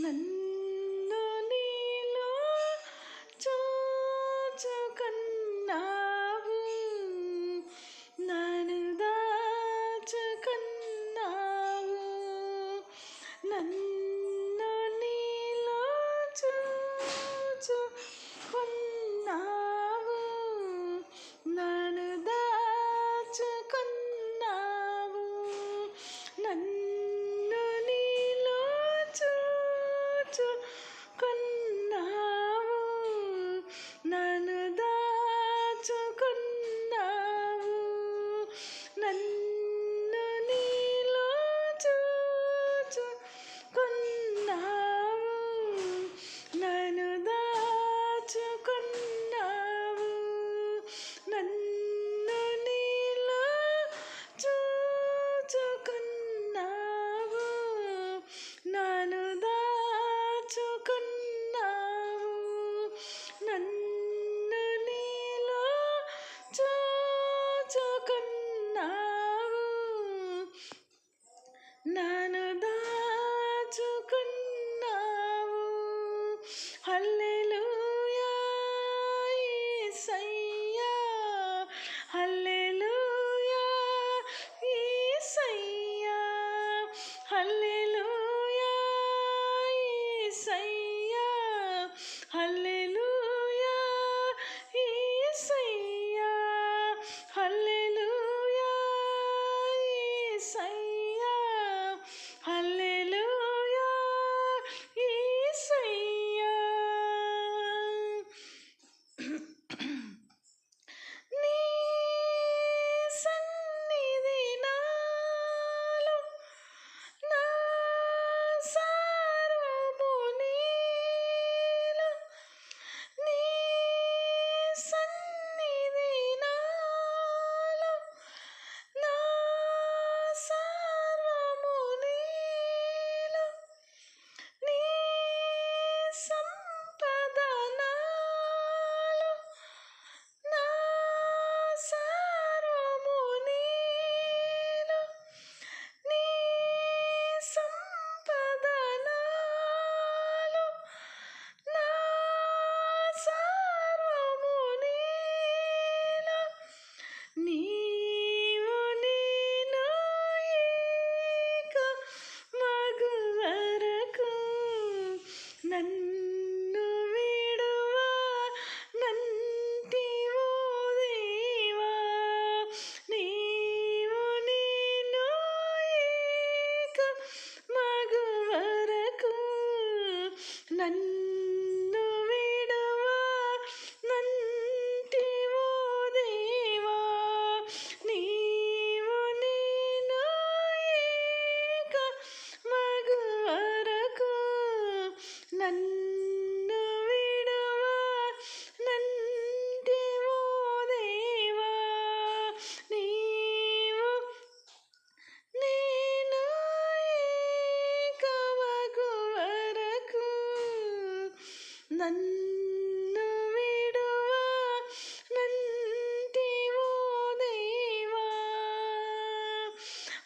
నన్ను నీలో చూచుకున్నావు, నన్ను దాచుకున్నావు. నన్ను నీలో చూచుకున్నావు, నన్ను దాచుకున్నావు. నన్ను నీలో చూచుకున్నావు, నన్ను దాచుకున్నావు. నన్ను నీలో చూచుకున్నావు, నన్ను దాచుకున్నావు. నన్ను నీలో చూచుకున్నావు, నన్ను దాచుకున్నావు. నన్ను నీలో చూచుకున్నావు, నన్ను దాచుకున్నావు. హల్లెలూయా యేసయ్యా, హల్లెలూయా యేసయ్యా, హల్లెలూయా యేసయ్యా, హల్లెలూయా యేసయ్యా, హల్లెలూయా యేసయ్యా, హల్లెలూయా యేసయ్యా. నీ సన్నిధి నాలో, నా సర్వము నీలో. నీ సన్నిధి నాలో, నా సర్వము నీలో. నీ సంపద నాలో, నా సర్వము నీలో. నీ సంపద నాలో, నా సర్వము నీలో. నీవు నేను ఏకమగు వరకు నన్ను విడువా నంటివో దేవా. నీవు నేను ఏకమగు వరకు నన్ను విడువా నంటివో దేవా. నీవు నేను ఏకమగు వరకు నన్ను విడువా నంటివో దేవా. నీవు నేను ఏకమగు వరకు నన్ను విడువా నంటివో దేవా.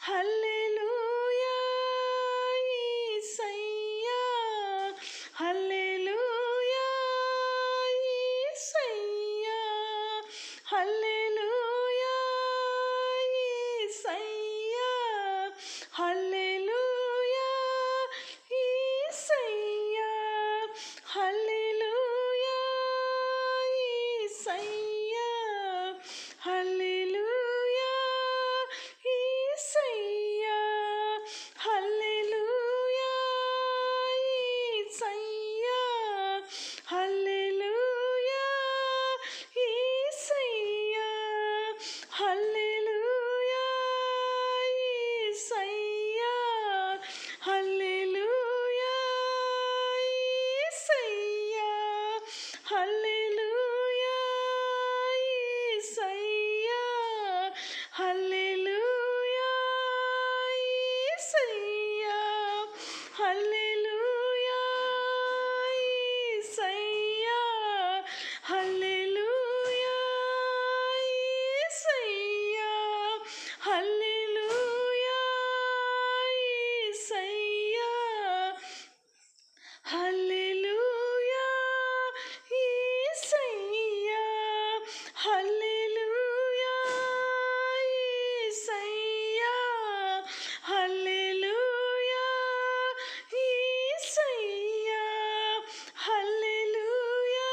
హల్లెలూయా యేసయ్యా, హల్లెలూయా యేసయ్యా, హల్లెలూయా యేసయ్యా, హల్లెలూయా యేసయ్యా, హల్లెలూయా యేసయ్యా, హల్లెలూయా యేసయ్యా, హల్లెలూయా యేసయ్యా, హల్లెలూయా యేసయ్యా, హల్లెలూయా యేసయ్యా, హల్లెలూయా యేసయ్యా, హల్లెలూయా యేసయ్యా, హల్లెలూయా యేసయ్యా, హల్లెలూయా యేసయ్యా, హల్లెలూయా యేసయ్యా, హల్లెలూయా యేసయ్యా, హల్లెలూయా యేసయ్యా, హల్లెలూయా యేసయ్యా, హల్లెలూయా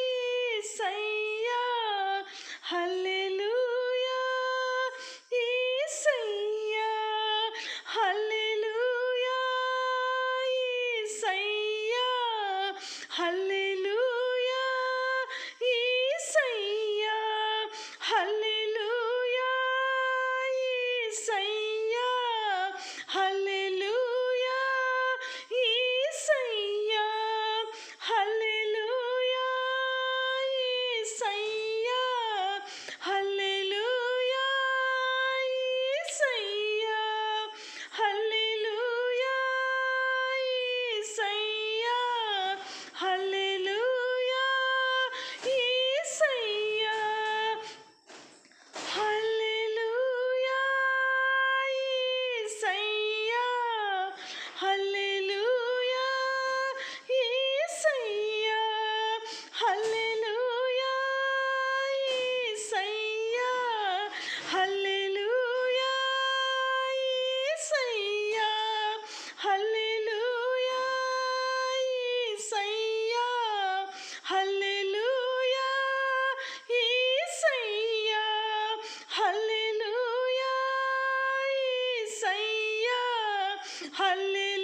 యేసయ్యా, హల్లెలూయా యేసయ్యా, హల్లెలూయా యేసయ్యా, హల్లెలూయా యేసయ్యా, హల్లెలూయా యేసయ్యా, హల్లెలూయా యేసయ్యా, హల్లెలూయా యేసయ్యా, హల్లెలూయా యేసయ్యా, హల్లెలూయా యేసయ్యా, హల్లెలూయా యేసయ్యా, హల్లెలూయా యేసయ్యా, హల్లెలూయా యేసయ్యా, హల్లెలూయా యేసయ్యా, హల్లెలూయా యేసయ్యా, హల్లెలూయా యేసయ్యా, హల్లెలూయా యేసయ్యా, హల్లెలూయా యేసయ్యా, హల్లెలూయా